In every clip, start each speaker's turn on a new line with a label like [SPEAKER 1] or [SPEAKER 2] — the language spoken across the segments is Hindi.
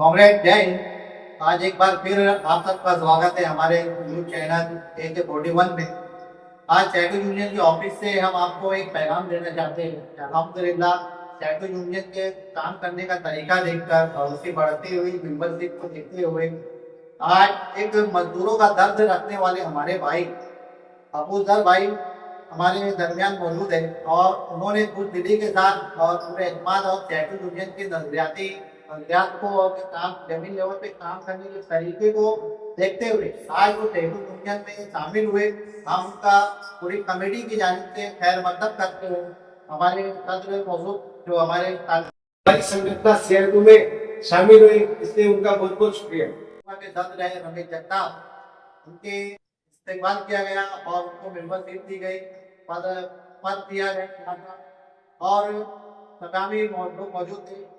[SPEAKER 1] कॉमरेड जय हिंद। आज एक बार फिर आप सबका स्वागत है हमारे न्यूज चैनल AK41 में। आज शैडो यूनियन के ऑफिस से हम आपको एक पैगाम देना चाहते हैं। अल्हम्दुलिल्लाह शैडो यूनियन के काम करने का तरीका देखकर और उसकी बढ़ती हुई मेंबरशिप को देखते हुए आज एक मजदूरों का दर्द रखने वाले हमारे भाई अबूजर भाई हमारे दरमियान मौजूद है और उन्होंने बुज़दिली के साथ और पूरे एतमाद और शैडो यूनियन की नजरियात को और काम जमीन लेवल पे काम करने के तरीके को देखते हुए आज वो शैडो यूनियन में शामिल हुए। हम उनका पूरी कमेटी की जानिब से खैर मकदम करते हैं। हमारे सदर मौजूद जो हमारे
[SPEAKER 2] संगठन शहर में शामिल हुए, इसलिए उनका बहुत बहुत शुक्रिया।
[SPEAKER 1] के सदर है रमेश जगताप, उनके इस्तेमाल किया गया और उनको मेंबरशिप दी गई, पद दिया गया और आगामी लोग मौजूद थे।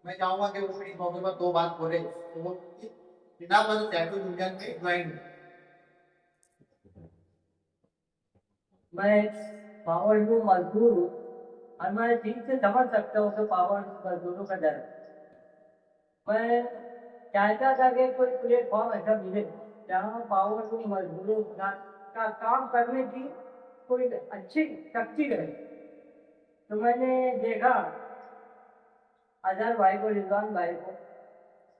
[SPEAKER 1] मैं चाहूंगा कि वो इस मौके पर दो बात बोले तो वो बिना पर शैडो यूनियन में ज्वाइन।
[SPEAKER 3] मैं पावर लूम मजदूर हूँ और मैं ठीक से समझ सकता हूँ कि पावर लूम मजदूरों का दर्द। मैं चाहता था कि कोई प्लेटफॉर्म ऐसा मिले जहाँ पावर लूम मजदूरों का काम करने की कोई अच्छी शक्ति रहे। तो मैंने देखा अजहर भाई को, रिजवान भाई को,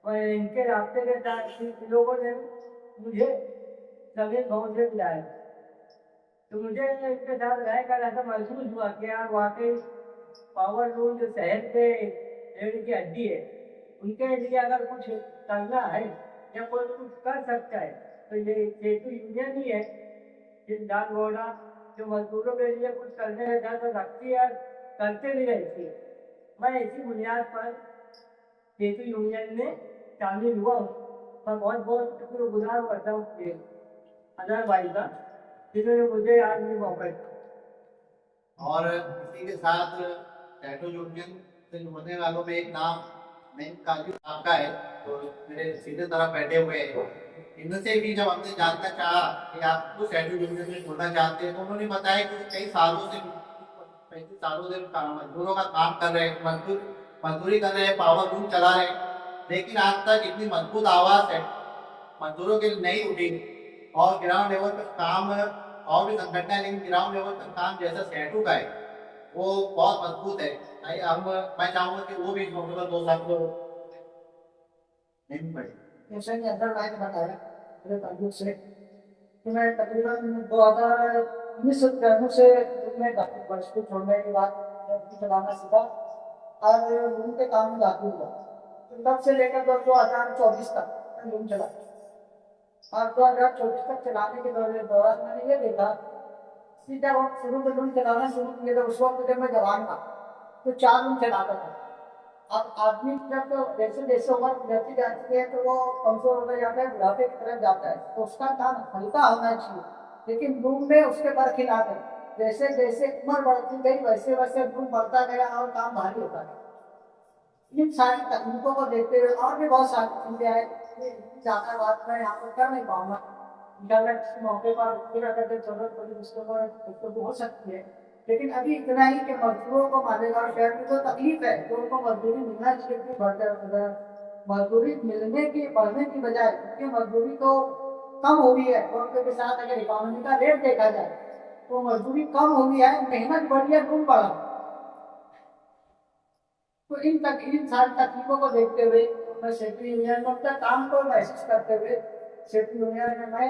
[SPEAKER 3] मैं इनके रास्ते के साथ इन लोगों ने मुझे सभी गाँव से बुलाया। तो मुझे इसके साथ रहकर ऐसा महसूस हुआ कि यार वाकई पावर लूम जो शहर के रीढ़ की हड्डी है, उनके लिए अगर कुछ करना है या कोई कुछ कर सकता है तो ये शैडो यूनियन ही है। जिस डाल घोड़ा जो मजदूरों के लिए कुछ करने का ज्यादा रखती है, करते भी रहती है। मैं इसी बुनियाद पर शैडो यूनियन में शामिल हुआ हूँ। मैं बहुत बहुत शुक्रगुजार करता हूँ अजहर भाई का, जिन्होंने मुझे आज भी मौका दिया।
[SPEAKER 1] और इसी के साथ शैडो यूनियन से जुड़ने वालों में एक नाम मेन काजी आपका है, तो मेरे सीधे तरफ बैठे हुए हैं। इनसे भी जब हमने जानना चाहा कि आप तो शैडो यूनियन में जुड़ना चाहते हैं तो उन्होंने बताया कि कई सालों से 35 सालों से मजदूरों का काम कर रहे हैं, मजदूरी कर रहे हैं, पावर लूम चला रहे हैं, लेकिन आज तक इतनी मजबूत आवाज है मजदूरों के लिए नहीं उठी। और ग्राउंड लेवल पर काम और भी संगठन है, लेकिन ग्राउंड लेवल पर काम जैसा शैडो का है वो बहुत मजबूत है। अब मैं चाहूंगा कि वो भी इस मौके पर 2 साल को नहीं पड़े।
[SPEAKER 3] जैसे कि अजहर भाई ने बताया मेरे ताल्लुक से कि मैं तकरीबन 2019 से में वर्ष को छोड़ने के बाद चलाना सीखा और लूम के काम में लागू हुआ। तो तब से लेकर 2024 तक मैं लूम चला और 2024 तक चलाने के दौरान मैंने ये देखा कि जब हम शुरू में लूम चलाना शुरू किए तो उस वक्त जब मैं जवान था तो 4 लूम चलाता था। अब आदमी जब तो जैसे जैसे उम्र बढ़ती जाती है तो वो कमजोर होता जाता है, बुढ़ापे की तरफ जाता है, तो उसका काम हल्का होना चाहिए। लेकिन लूम में उसके बरखिलाफ है, जैसे जैसे उम्र बढ़ती गई वैसे वैसे लूम बढ़ता गया और काम भारी होता गया। इन सारी तकनीकों को देखते हुए और भी बहुत सारी चीजें हैं, ज्यादा बात मैं यहाँ पर कर नहीं पाऊंगा। इंटरनेट के मौके पर फिर अगर जरूरत पड़ी उसको हो सकती है, लेकिन अभी इतना ही कि मजदूरों को मालेगांव शहर में जो तकलीफ है तो उनको मजदूरी मिलना चाहिए कि मजदूरी मिलने की बढ़ने की बजाय उनकी मजदूरी तो कम हो गई है। और उनके साथ अगर इकोनॉमी का रेट देखा जाए तो मजदूरी कम हो गई है, मेहनत बढ़ी है, लूम बढ़ा। तो इन सारी तकलीफों को देखते हुए मैं शैडो यूनियन में अपना काम को महसूस करते हुए शैडो यूनियन में मैं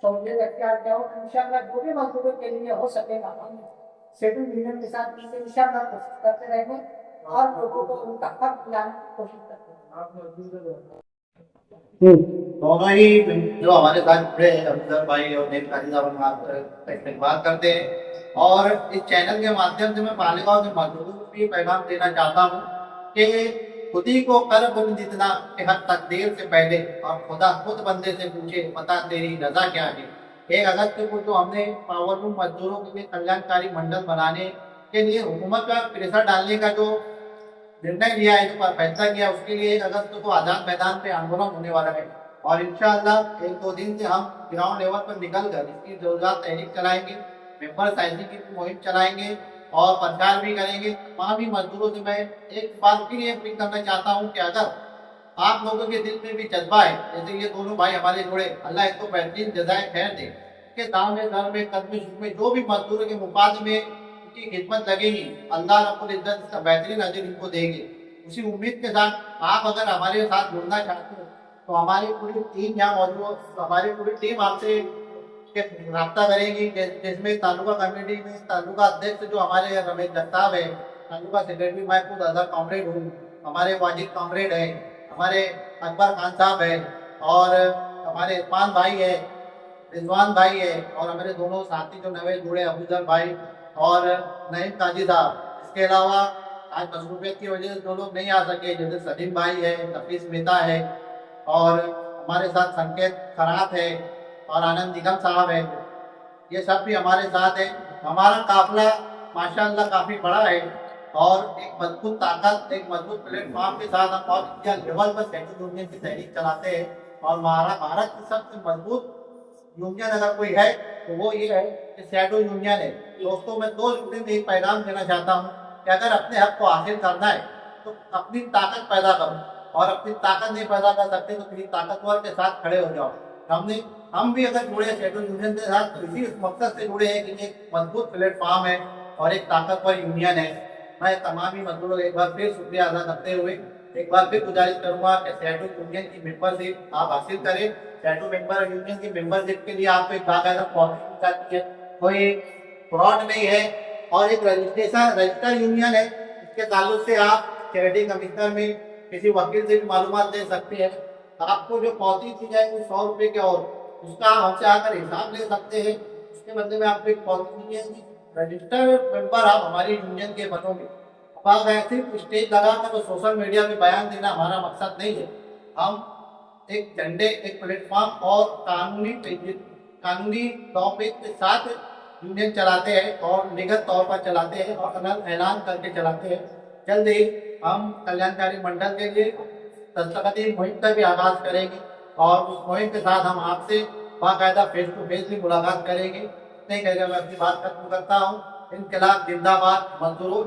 [SPEAKER 3] सौदे अख्तियार किया हूँ। इंशाल्लाह जो भी मजदूरों के लिए हो सकेगा हम शैडो यूनियन के साथ इंशाल्लाह कोशिश करते रहेंगे और लोगों को उनका हक दिलाने की कोशिश करते हैं।
[SPEAKER 1] दोनों ही जो हमारे साथ जुड़े हैं अफजल भाई और नेक काजी साहब का इस्तेमाल करते हैं। और इस चैनल के माध्यम से मैं मालेगांव के मजदूरों को भी पैगाम देना चाहता हूँ कि खुद ही को कर बुन जितना कि हर तकदीर से पहले और खुदा खुद बंदे से पूछे बता तेरी रजा क्या है। 1 अगस्त को जो हमने पावर लूम मजदूरों के लिए कल्याणकारी मंडल बनाने के लिए हुकूमत का प्रेशर डालने का जो निर्णय लिया है, जो फैसला किया, उसके लिए 1 अगस्त को आजाद मैदान पे आंदोलन होने वाला है। और इंशाअल्लाह 1-2 दिन से हम ग्राउंड लेवल पर निकल कर इसकी जोरदार तहरीक चलाएंगे, मेंबर साइजिंग की मुहिम चलाएंगे और प्रचार भी करेंगे। वहाँ भी मजदूरों से मैं एक बार फिर ये अपील करना चाहता हूँ कि अगर आप लोगों के दिल में भी जज्बा है, जैसे ये दोनों भाई हमारे जुड़े, अल्लाह इनको बेहतरीन जजाए खैर दे, के दाम में दर में कदम में जो भी मजदूरों के मुफाद में उनकी खिदमत लगेगी, अल्लाह रब्बुल इज्जत इसका बेहतरीन अजर इनको देंगे। उसी उम्मीद के साथ आप अगर हमारे साथ जुड़ना चाहते हो तो हमारी पूरी टीम यहाँ मौजूद, हमारी पूरी टीम आपसे रब्ता करेगी, जिसमें तालुका कमेटी में तालुका अध्यक्ष जो हमारे रमेश जगताप है, तालुका सेक्रेटरी मैं खुद अजहर कॉमरेड हूँ, हमारे वाजिद कॉमरेड है, हमारे अकबर खान साहब है, और हमारे इरफान भाई है, रिजवान भाई है, और हमारे दोनों साथी जो नए जुड़े अबूजर भाई और नईम काजी साहब। इसके अलावा आज मसरूफियत की वजह से जो लोग नहीं आ सके, जैसे सलीम भाई है, नफीस मेहता है, और हमारे साथ संकेत खरात है, और आनंद निगम साहब है, ये सब भी हमारे साथ है। हमारा काफिला माशाअल्लाह काफ़ी बड़ा है, और एक मजबूत ताकत, एक मजबूत प्लेटफॉर्म के साथ हम ऑल इंडिया लेवल पर सेक्टर यूनियन की तहरीक चलाते हैं। और हमारा भारत की सबसे मजबूत यूनियन अगर कोई है तो वो ये है कि शैडो यूनियन है। दोस्तों, मैं 2 मिनट में एक पैगाम देना चाहता हूँ कि अगर अपने हक को हासिल करना है तो अपनी ताकत पैदा करो, और अपनी ताकत नहीं पैदा कर सकते तो किसी ताकतवर के साथ खड़े हो जाओ। हम भी अगर जुड़े शैडो यूनियन के साथ तो इसी मकसद से जुड़े हैं कि एक मजबूत प्लेटफॉर्म है और एक ताकतवर यूनियन है। मैं तमाम ही मजदूरों का एक बार फिर शुक्रिया अदा करते हुए एक बार फिर गुजारिश करूंगा कि शैडो यूनियन की मेंबरशिप आप हासिल करें। शैडो मेंबर यूनियन की मेंबरशिप के लिए आपको एक बाकायदा फॉर्म चाहिए, कोई फ्रॉड नहीं है, और एक रजिस्टर यूनियन है। इसके ताल्लुक से आप चैरिटी कमिश्नर में किसी वकील से भी मालूमात दे सकते हैं। आपको जो पॉलिसी दी जाएगी 100 रुपये के, और उसका आप हमसे आकर हिसाब ले सकते हैं। उसके बदले में आपको एक पॉलिसी दी जाएगी, रजिस्टर मेंबर आप हमारी यूनियन के बनोगे। अब सिर्फ स्टेज लगाकर तो सोशल मीडिया में बयान देना हमारा मकसद नहीं है। हम एक झंडे, एक प्लेटफॉर्म और कानूनी टॉपिक के साथ यूनियन चलाते हैं, और निगत तौर पर चलाते हैं, और ऐलान करके चलाते हैं। जल्द ही हम कल्याणकारी मंडल के लिए दस्तखती मुहिम का भी आगाज करेंगे, और उस मुहिम के साथ हम आपसे बाकायदा फेस टू फेस भी मुलाकात करेंगे। नहीं कहकर मैं अपनी बात खत्म करता हूँ। इनकलाब जिंदाबाद, मजदूरों